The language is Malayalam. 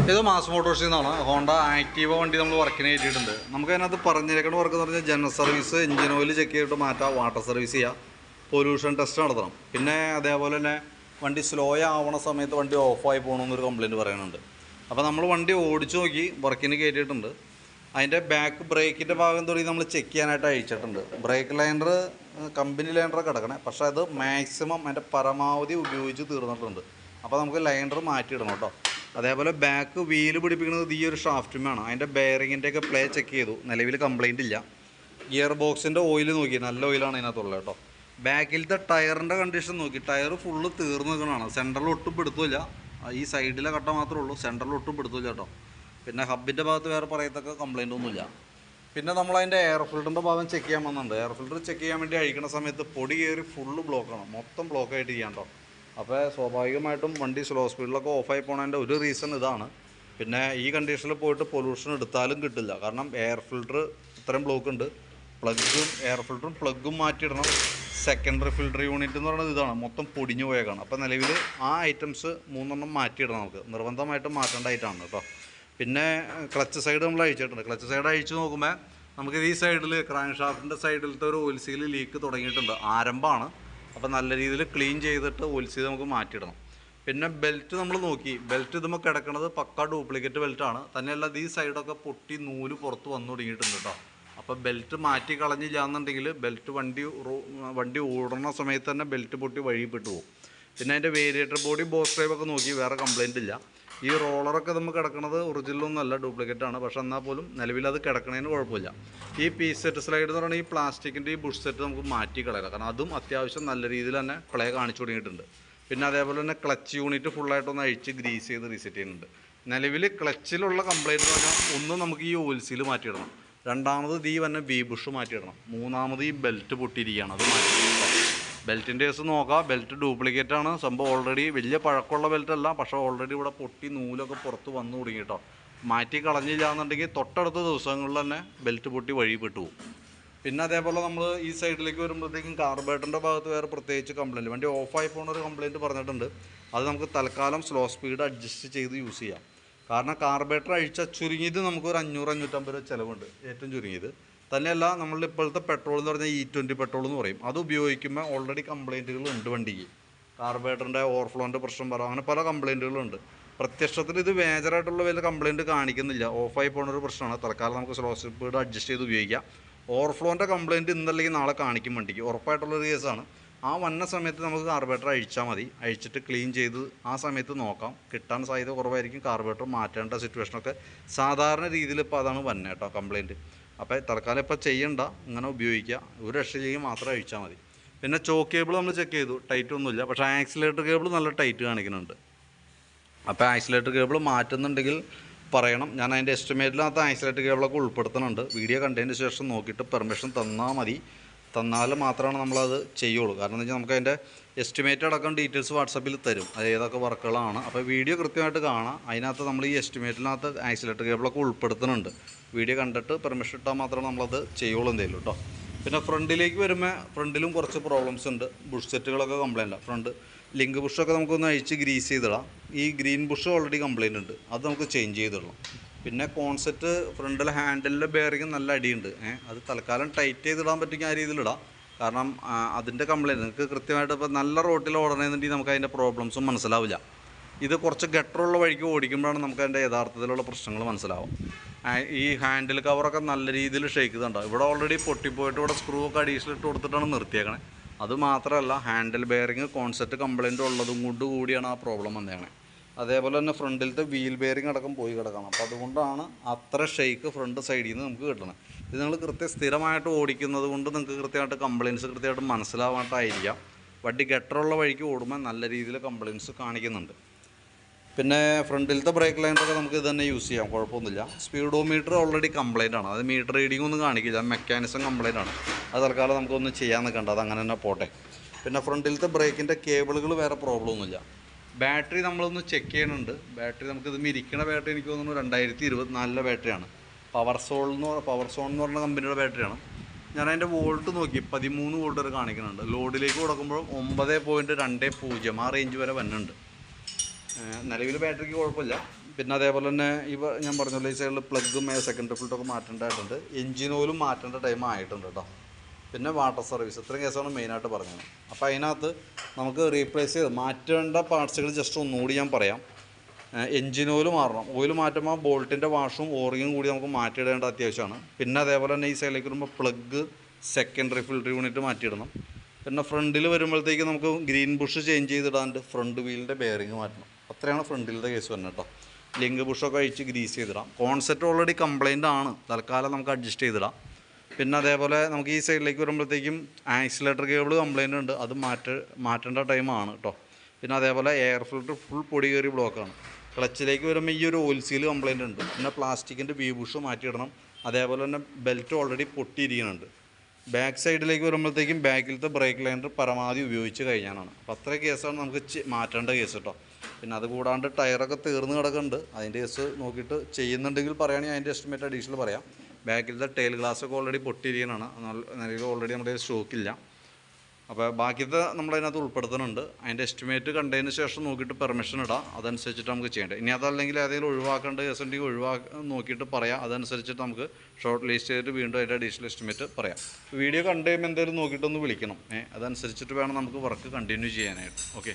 ഇത് മാസ് മോട്ടോഴ്സിൽ നിന്നാണ്. ഹോണ്ട ആക്റ്റീവ വണ്ടി നമ്മൾ വർക്കിന് കയറ്റിയിട്ടുണ്ട്. നമുക്ക് അതിനകത്ത് പറഞ്ഞിരിക്കുന്ന വർക്ക് എന്ന് പറഞ്ഞാൽ general service, engine oil check ചെയ്തിട്ട് മാറ്റാം, വാട്ടർ സർവീസ് ചെയ്യുക, പൊല്യൂഷൻ ടെസ്റ്റ് നടത്തണം. പിന്നെ അതേപോലെ തന്നെ വണ്ടി സ്ലോ ആവണ സമയത്ത് വണ്ടി ഓഫായി പോകണമെന്നൊരു കംപ്ലയിൻറ്റ് പറയുന്നുണ്ട്. അപ്പോൾ നമ്മൾ വണ്ടി ഓടിച്ചു നോക്കി വർക്കിന് കയറ്റിയിട്ടുണ്ട്. അതിൻ്റെ ബാക്ക് ബ്രേക്കിൻ്റെ ഭാഗം തുടങ്ങി നമ്മൾ ചെക്ക് ചെയ്യാനായിട്ട് അയച്ചിട്ടുണ്ട്. ബ്രേക്ക് ലൈനർ കമ്പനി ലൈനറൊക്കെ കിടക്കണേ, പക്ഷേ അത് മാക്സിമം അതിൻ്റെ പരമാവധി ഉപയോഗിച്ച് തീർന്നിട്ടുണ്ട്. അപ്പോൾ നമുക്ക് ലൈനർ മാറ്റിയിടണം കേട്ടോ. അതേപോലെ ബാക്ക് വീല് പിടിപ്പിക്കുന്നത് ഈ ഒരു ഷാഫ്റ്റുമാണ്. അതിൻ്റെ ബെയറിങ്ങിൻ്റെയൊക്കെ പ്ലേ ചെക്ക് ചെയ്തു, നിലവിൽ കംപ്ലയിൻ്റ് ഇല്ല. ഗിയർ ബോക്സിൻ്റെ ഓയിൽ നോക്കി, നല്ല ഓയിലാണ് അതിനകത്തുള്ളത് കേട്ടോ. ബാക്കിലത്തെ ടയറിൻ്റെ കണ്ടീഷൻ നോക്കി, ടയർ ഫുള്ള് തീർന്നു നിൽക്കണതാണ്. സെൻറ്ററിൽ ഒട്ടും പിടുത്തമില്ല, ഈ സൈഡിലെ കട്ട മാത്രമേ ഉള്ളൂ, സെൻറ്ററിൽ ഒട്ടും പിടുത്തമില്ല കേട്ടോ. പിന്നെ ഹബിൻ്റെ ഭാഗത്ത് വേറെ പറയത്തക്ക കംപ്ലയിൻ്റ് ഒന്നുമില്ല. പിന്നെ നമ്മളതിൻ്റെ എയർ ഫിൽറ്ററിൻ്റെ ഭാഗം ചെക്ക് ചെയ്യാൻ വന്നിട്ടുണ്ട്. എയർ ഫിൽറ്റർ ചെക്ക് ചെയ്യാൻ വേണ്ടി അഴിക്കുന്ന സമയത്ത് പൊടി കയറി ഫുള്ള് ബ്ലോക്കാണ്, മൊത്തം ബ്ലോക്കായിട്ട് ചെയ്യാൻ കേട്ടോ. അപ്പോൾ സ്വാഭാവികമായിട്ടും വണ്ടി സ്ലോ സ്പീഡിലൊക്കെ ഓഫായി പോകണതിൻ്റെ ഒരു റീസൺ ഇതാണ്. പിന്നെ ഈ കണ്ടീഷനിൽ പോയിട്ട് പൊല്യൂഷൻ എടുത്താലും കിട്ടില്ല, കാരണം എയർ ഫിൽറ്റർ ഇത്രയും ബ്ലോക്ക് ഉണ്ട്. പ്ലഗും എയർ ഫിൽറ്ററും പ്ലഗും മാറ്റിയിടണം. സെക്കൻഡറി ഫിൽറ്റർ യൂണിറ്റ് എന്ന് പറയുന്നത് ഇതാണ്, മൊത്തം പൊടിഞ്ഞു പോയേക്കാണ്. അപ്പോൾ നിലവിൽ ആ ഐറ്റംസ് 3 മാറ്റിയിടണം, നമുക്ക് നിർബന്ധമായിട്ടും മാറ്റേണ്ടതായിട്ടാണ് കേട്ടോ. പിന്നെ ക്ലച്ച് സൈഡ് നമ്മൾ അഴിച്ചിട്ടുണ്ട്. ക്ലച്ച് സൈഡ് അഴിച്ച് നോക്കുമ്പോൾ നമുക്ക് ഈ സൈഡിൽ ക്രാങ്ക് ഷാഫ്റ്റിൻ്റെ സൈഡിലത്തെ ഒരു ഓയിൽ സീൽ ലീക്ക് തുടങ്ങിയിട്ടുണ്ട്, ആരംഭമാണ്. അപ്പോൾ നല്ല രീതിയിൽ ക്ലീൻ ചെയ്തിട്ട് ഓയിൽ സീൽ നമുക്ക് മാറ്റിയിടണം. പിന്നെ ബെൽറ്റ് നമ്മൾ നോക്കി, ബെൽറ്റ് ഇതുമ്പോൾ കിടക്കുന്നത് പക്ക ഡ്യൂപ്ലിക്കേറ്റ് ബെൽറ്റാണ്. തന്നെയല്ല ഈ സൈഡൊക്കെ പൊട്ടി നൂല് പുറത്ത് വന്നു തുടങ്ങിയിട്ടുണ്ട് കേട്ടോ. അപ്പോൾ ബെൽറ്റ് മാറ്റി കളഞ്ഞില്ല എന്നുണ്ടെങ്കിൽ ബെൽറ്റ് വണ്ടി ഓടുന്ന സമയത്ത് തന്നെ ബെൽറ്റ് പൊട്ടി വഴിപ്പെട്ടു പോകും. പിന്നെ അതിൻ്റെ വേരിയേറ്റർ ബോഡി ബോസ് ഡ്രൈവൊക്കെ നോക്കി, വേറെ കംപ്ലയിൻ്റ് ഇല്ല. ഈ റോളറൊക്കെ നമ്മൾ കിടക്കുന്നത് ഒറിജിനലൊന്നുമല്ല, ഡ്യൂപ്ലിക്കേറ്റാണ്. പക്ഷെ എന്നാൽ പോലും നിലവിൽ അത് കിടക്കണതിന് കുഴപ്പമില്ല. ഈ പീസ് സെറ്റ് സ്ലൈഡ് എന്ന് പറയുന്നത് ഈ പ്ലാസ്റ്റിക്കിൻ്റെ ഈ ബുഷ് സെറ്റ് നമുക്ക് മാറ്റി കളയാം, കാരണം അതും അത്യാവശ്യം നല്ല രീതിയിൽ തന്നെ പ്ലേ കാണിച്ചു തുടങ്ങിയിട്ടുണ്ട്. പിന്നെ അതേപോലെ തന്നെ ക്ലച്ച് യൂണിറ്റ് ഫുള്ളായിട്ടൊന്ന് അഴിച്ച് ഗ്രീസ് ചെയ്ത് റീസെറ്റ് ചെയ്യുന്നുണ്ട്. നിലവിൽ ക്ലച്ചിലുള്ള കംപ്ലയിൻറ്റ് എന്ന് പറഞ്ഞാൽ ഒന്ന് നമുക്ക് ഈ ഓയിൽ സീൽ മാറ്റിയിടണം, രണ്ടാമത് ഈ വന്ന ബി ബുഷ് മാറ്റിയിടണം, മൂന്നാമത് ഈ ബെൽറ്റ് പൊട്ടിയിരിക്കുകയാണ്, അത് മാറ്റിയിടണം. ബെൽറ്റിൻ്റെ കേസ് നോക്കാം, ബെൽറ്റ് ഡ്യൂപ്ലിക്കേറ്റ് ആണ് സംഭവം. ഓൾറെഡി വലിയ പഴക്കമുള്ള ബെൽറ്റ് അല്ല, പക്ഷേ ഓൾറെഡി ഇവിടെ പൊട്ടി നൂലൊക്കെ പുറത്ത് വന്നു തുടങ്ങി കേട്ടോ. മാറ്റി കളഞ്ഞില്ല എന്നുണ്ടെങ്കിൽ തൊട്ടടുത്ത ദിവസങ്ങളിൽ തന്നെ ബെൽറ്റ് പൊട്ടി വഴിപ്പെട്ടു പോകും. പിന്നെ അതേപോലെ നമ്മൾ ഈ സൈഡിലേക്ക് വരുമ്പോഴത്തേക്കും കാർബേറ്ററിൻ്റെ ഭാഗത്ത് വേറെ പ്രത്യേകിച്ച് കംപ്ലയിൻറ്റ്, വണ്ടി ഓഫായി പോകുന്ന ഒരു കംപ്ലയിൻറ്റ് പറഞ്ഞിട്ടുണ്ട്. അത് നമുക്ക് തൽക്കാലം സ്ലോ സ്പീഡ് അഡ്ജസ്റ്റ് ചെയ്ത് യൂസ് ചെയ്യാം. കാരണം കാർബേറ്റർ ചുരുങ്ങിയത് നമുക്കൊരു 500-550 രൂപ ചിലവുണ്ട്, ഏറ്റവും ചുരുങ്ങിയത്. തന്നെയല്ല നമ്മളുടെ ഇപ്പോഴത്തെ പെട്രോൾ എന്ന് പറഞ്ഞാൽ E20 പെട്രോൾ എന്ന് പറയും, അത് ഉപയോഗിക്കുമ്പോൾ ഓൾറെഡി കംപ്ലയിൻറ്റുകൾ ഉണ്ട് വണ്ടിക്ക്. കാർബേറ്ററിൻ്റെ ഓവർഫ്ലോൻ്റെ പ്രശ്നം പറയാം, അങ്ങനെ പല കംപ്ലയിൻറ്റുകളുണ്ട്. പ്രത്യക്ഷത്തിൽ ഇത് മേജറായിട്ടുള്ള വലിയ കംപ്ലയിൻറ്റ് കാണിക്കുന്നില്ല, ഓഫായി പോകുന്നൊരു പ്രശ്നമാണ്. തൽക്കാലം നമുക്ക് സ്ലോ സ്പീഡ് അഡ്ജസ്റ്റ് ചെയ്ത് ഉപയോഗിക്കാം. ഓവർഫ്ലോൻ്റെ കംപ്ലയിൻറ്റ് ഇന്നല്ലെങ്കിൽ നാളെ കാണിക്കും വണ്ടിക്ക്, ഉറപ്പായിട്ടുള്ളൊരു കേസാണ്. ആ വന്ന സമയത്ത് നമുക്ക് കാർബേറ്റർ അഴിച്ചാൽ മതി, അഴിച്ചിട്ട് ക്ലീൻ ചെയ്ത് ആ സമയത്ത് നോക്കാം. കിട്ടാൻ സാധ്യത കുറവായിരിക്കും, കാർബേറ്റർ മാറ്റേണ്ട സിറ്റുവേഷനൊക്കെ സാധാരണ രീതിയിൽ ഇപ്പോൾ അതാണ് വന്നത് കേട്ടോ കംപ്ലയിൻറ്റ്. അപ്പോൾ തൽക്കാലം ഇപ്പോൾ ചെയ്യണ്ട, ഇങ്ങനെ ഉപയോഗിക്കുക, ഒരു രക്ഷയിലേക്ക് മാത്രം അഴിച്ചാൽ മതി. പിന്നെ ചോക്ക് കേബിൾ നമ്മൾ ചെക്ക് ചെയ്തു, ടൈറ്റ് ഒന്നുമില്ല, പക്ഷേ ആക്സിലേറ്റർ കേബിൾ നല്ല ടൈറ്റ് കാണിക്കുന്നുണ്ട്. അപ്പോൾ ആക്സിലേറ്റർ കേബിൾ മാറ്റുന്നുണ്ടെങ്കിൽ പറയണം, ഞാൻ അതിൻ്റെ എസ്റ്റിമേറ്റിനകത്ത് ആക്സിലേറ്റർ കേബിളൊക്കെ ഉൾപ്പെടുത്തുന്നുണ്ട്. വീഡിയോ കണ്ടതിന് ശേഷം നോക്കിയിട്ട് പെർമിഷൻ തന്നാൽ മതി, തന്നാൽ മാത്രമാണ് നമ്മളത് ചെയ്യുള്ളൂ. കാരണം എന്ന് വെച്ചാൽ നമുക്ക് അതിൻ്റെ എസ്റ്റിമേറ്റ് അടക്കം ഡീറ്റെയിൽസ് വാട്സപ്പിൽ തരും, അത് ഏതൊക്കെ വർക്കുകളാണ്. അപ്പോൾ വീഡിയോ കൃത്യമായിട്ട് കാണാം, അതിനകത്ത് നമ്മൾ ഈ എസ്റ്റിമേറ്റിനകത്ത് ആക്സിലേറ്റർ കേബിളൊക്കെ ഉൾപ്പെടുത്തുന്നുണ്ട്. വീഡിയോ കണ്ടിട്ട് പെർമിഷൻ ഇട്ടാൽ മാത്രമേ നമ്മളത് ചെയ്യുള്ളൂ എന്തെങ്കിലും കേട്ടോ. പിന്നെ ഫ്രണ്ടിലേക്ക് വരുമ്പോൾ ഫ്രണ്ടിലും കുറച്ച് പ്രോബ്ലംസ് ഉണ്ട്, ബുഷ് സെറ്റുകളൊക്കെ കംപ്ലയിൻ്റ് ആണ്. ഫ്രണ്ട് ലിങ്ക് ബുഷൊക്കെ നമുക്കൊന്ന് അഴിച്ച് ഗ്രീസ് ചെയ്തിടാം. ഈ ഗ്രീൻ ബുഷ് ഓൾറെഡി കംപ്ലയിൻ്റ് ഉണ്ട്, അത് നമുക്ക് ചേഞ്ച് ചെയ്തിടണം. പിന്നെ കോൺസെപ്റ്റ് ഫ്രണ്ടിലെ ഹാൻഡിലിൻ്റെ ബെയറിങ് നല്ല അടിയുണ്ട്, അത് തൽക്കാലം ടൈറ്റ് ചെയ്തിടാൻ പറ്റുമെങ്കിൽ ആ രീതിയിലിടാം. കാരണം അതിൻ്റെ കംപ്ലയിൻറ്റ് നിങ്ങൾക്ക് കൃത്യമായിട്ട് ഇപ്പോൾ നല്ല റോട്ടിൽ ഓടണമെന്നുണ്ടെങ്കിൽ നമുക്ക് അതിൻ്റെ പ്രോബ്ലംസും മനസ്സിലാവില്ല. ഇത് കുറച്ച് ഗട്ടറുള്ള വഴിക്ക് ഓടിക്കുമ്പോഴാണ് നമുക്ക് അതിൻ്റെ യഥാർത്ഥത്തിലുള്ള പ്രശ്നങ്ങൾ മനസ്സിലാവും. ഈ ഹാൻഡിൽ കവറൊക്കെ നല്ല രീതിയിൽ ഷേക്ക് ചെയ്തിട്ടുണ്ടാവും. ഇവിടെ ഓൾറെഡി പൊട്ടിപ്പോയിട്ട് ഇവിടെ സ്ക്രൂ ഒക്കെ അഡീഷണൽ ഇട്ട് കൊടുത്തിട്ടാണ് നിർത്തിയേക്കണേ. അതുമാത്രമല്ല ഹാൻഡിൽ ബെയറിങ് കോൺസെപ്റ്റ് കംപ്ലയിൻ്റ് ഉള്ളതും കൊണ്ട് കൂടിയാണ് ആ പ്രോബ്ലം വന്നേക്കണേ. അതേപോലെ തന്നെ ഫ്രണ്ടിലത്തെ വീൽ ബെയറിങ് അടക്കം പോയി കിടക്കണം. അപ്പോൾ അതുകൊണ്ടാണ് അത്ര ഷെയ്ക്ക് ഫ്രണ്ട് സൈഡിൽ നിന്ന് നമുക്ക് കിട്ടണം. ഇത് നിങ്ങൾ സ്ഥിരമായിട്ട് ഓടിക്കുന്നത് കൊണ്ട് നിങ്ങൾക്ക് കൃത്യമായിട്ട് കംപ്ലയിൻസ് കൃത്യമായിട്ട് മനസ്സിലാവാനായിട്ടായിരിക്കാം. വണ്ടി ഗട്ടറുള്ള വഴിക്ക് ഓടുമ്പോൾ നല്ല രീതിയിൽ കംപ്ലയിൻസ് കാണിക്കുന്നുണ്ട്. പിന്നെ ഫ്രണ്ടിലത്തെ ബ്രേക്ക് ലൈനറൊക്കെ നമുക്ക് ഇത് തന്നെ യൂസ് ചെയ്യാം, കുഴപ്പമൊന്നുമില്ല. സ്പീഡോമീറ്റർ ഓൾറെഡി കംപ്ലയിൻ്റ് ആണ്, അത് മീറ്റർ റീഡിംഗ് ഒന്നും കാണിക്കില്ല, മെക്കാനിസം കംപ്ലയിൻ്റ് ആണ്. അത് തൽക്കാലം നമുക്കൊന്നും ചെയ്യാൻ നിൽക്കണ്ട, അത് അങ്ങനെ തന്നെ പോട്ടെ. പിന്നെ ഫ്രണ്ടിലത്തെ ബ്രേക്കിൻ്റെ കേബിളുകൾ വേറെ പ്രോബ്ലം ഒന്നുമില്ല. ബാറ്ററി നമ്മളൊന്ന് ചെക്ക് ചെയ്യുന്നുണ്ട്. ബാറ്ററി നമുക്കിത് ഇരിക്കുന്ന ബാറ്ററി എനിക്ക് തോന്നുന്നു 2024 ബാറ്ററിയാണ്. പവർ സോൺ എന്ന് പറഞ്ഞ കമ്പനിയുടെ ബാറ്ററിയാണ്. ഞാൻ അതിൻ്റെ വോൾട്ട് നോക്കി 13 വോൾട്ട് വരെ കാണിക്കുന്നുണ്ട്. ലോഡിലേക്ക് കൊടുക്കുമ്പോഴും 9.20 ആ റേഞ്ച് വരെ വന്നുണ്ട്. നിലവിൽ ബാറ്ററിക്ക് കുഴപ്പമില്ല. പിന്നെ അതേപോലെ തന്നെ ഞാൻ പറഞ്ഞല്ലോ ഈ സൈഡിൽ പ്ലഗും സെക്കൻഡറി ഫിൽറ്ററൊക്കെ മാറ്റേണ്ടതായിട്ടുണ്ട്. എഞ്ചിൻ ഓയിലും മാറ്റേണ്ട ടൈം ആയിട്ടുണ്ട് കേട്ടോ. പിന്നെ വാട്ടർ സർവീസ്, ഇത്രയും കേസാണ് മെയിനായിട്ട് പറഞ്ഞത്. അപ്പോൾ അതിനകത്ത് നമുക്ക് റീപ്ലേസ് ചെയ്ത് മാറ്റേണ്ട പാർട്സുകൾ ജസ്റ്റ് ഒന്നുകൂടി ഞാൻ പറയാം. എഞ്ചിൻ ഓയിൽ മാറണം. ഓയിൽ മാറ്റുമ്പോൾ ബോൾട്ടിൻ്റെ വാഷും ഓറിങ്ങും കൂടി നമുക്ക് മാറ്റിയിടേണ്ട അത്യാവശ്യമാണ്. പിന്നെ അതേപോലെ തന്നെ ഈ സൈഡിലേക്ക് വരുമ്പോൾ പ്ലഗ്, സെക്കൻഡറി ഫിൽറ്റർ യൂണിറ്റ് മാറ്റിയിടണം. പിന്നെ ഫ്രണ്ടിൽ വരുമ്പോഴത്തേക്ക് നമുക്ക് ഗ്രീൻ ബുഷ് ചേഞ്ച് ചെയ്തിടാണ്ട് ഫ്രണ്ട് വീലിൻ്റെ ബെയറിങ് മാറ്റണം. അത്രയാണ് ഫ്രണ്ടിലത്തെ കേസ് തന്നെ കേട്ടോ. ലിങ്ക് ബുഷൊക്കെ അഴിച്ച് ഗ്രീസ് ചെയ്തിടാം. കോൺസെപ്റ്റ് ഓൾറെഡി കംപ്ലൈൻ്റ് ആണ്, തൽക്കാലം നമുക്ക് അഡ്ജസ്റ്റ് ചെയ്തിടാം. പിന്നെ അതേപോലെ നമുക്ക് ഈ സൈഡിലേക്ക് വരുമ്പോഴത്തേക്കും ആക്സിലേറ്റർ കേബിൾ കംപ്ലൈൻ്റ് ഉണ്ട്, അത് മാറ്റേണ്ട ടൈമാണ് കേട്ടോ. പിന്നെ അതേപോലെ എയർ ഫിൽറ്റർ ഫുൾ പൊടി കയറി ബ്ലോക്കാണ്. ക്ലച്ചിലേക്ക് വരുമ്പോൾ ഈ ഒരു ഓയിൽ സീൽ കംപ്ലൈൻ്റ് ഉണ്ട്. പിന്നെ പ്ലാസ്റ്റിക്കിൻ്റെ വി ബുഷ് മാറ്റിയിടണം. അതേപോലെ തന്നെ ബെൽറ്റ് ഓൾറെഡി പൊട്ടിയിരിക്കുന്നുണ്ട്. ബാക്ക് സൈഡിലേക്ക് വരുമ്പോഴത്തേക്കും ബാക്കിലത്തെ ബ്രേക്ക് ലൈനർ പരമാവധി ഉപയോഗിച്ച് കഴിഞ്ഞാണ്. അപ്പോൾ അത്ര കേസാണ് നമുക്ക് മാറ്റേണ്ട കേസ് കേട്ടോ. പിന്നെ അത് കൂടാണ്ട് ടയറൊക്കെ തീർന്ന് കിടക്കുന്നുണ്ട്. അതിൻ്റെ കേസ് നോക്കിയിട്ട് ചെയ്യുന്നുണ്ടെങ്കിൽ പറയുകയാണെങ്കിൽ അതിൻ്റെ എസ്റ്റിമേറ്റ് അഡീഷണൽ പറയാം. ബാക്കിലത്തെ ടെയിൽ ഗ്ലാസ്സൊക്കെ ഓൾറെഡി പൊട്ടിയിരിക്കുന്നതാണ്, നിലവിൽ ഓൾറെഡി നമ്മുടെ സ്റ്റോക്കില്ല. അപ്പോൾ ബാക്കിയത്തെ നമ്മളതിനകത്ത് ഉൾപ്പെടുത്തുന്നുണ്ട്. അതിൻ്റെ എസ്റ്റിമേറ്റ് കണ്ടതിന് ശേഷം നോക്കിയിട്ട് പെർമിഷൻ ഇടാം, അതനുസരിച്ചിട്ട് നമുക്ക് ചെയ്യേണ്ടത്. ഇനി അതല്ലെങ്കിൽ ഏതെങ്കിലും ഒഴിവാക്കേണ്ട കേസ് ഉണ്ടെങ്കിൽ നോക്കിയിട്ട് പറയാം, അതനുസരിച്ചിട്ട് നമുക്ക് ഷോർട്ട് ലിസ്റ്റ് ചെയ്തിട്ട് വീണ്ടും അതിൻ്റെ അഡീഷണൽ എസ്റ്റിമേറ്റ് പറയാം. വീഡിയോ കണ്ടു കഴിയുമ്പോൾ എന്തെങ്കിലും നോക്കിയിട്ടൊന്ന് വിളിക്കണം, അതനുസരിച്ചിട്ട് വേണം നമുക്ക് വർക്ക് കണ്ടിന്യൂ ചെയ്യാനായിട്ട്. ഓക്കെ.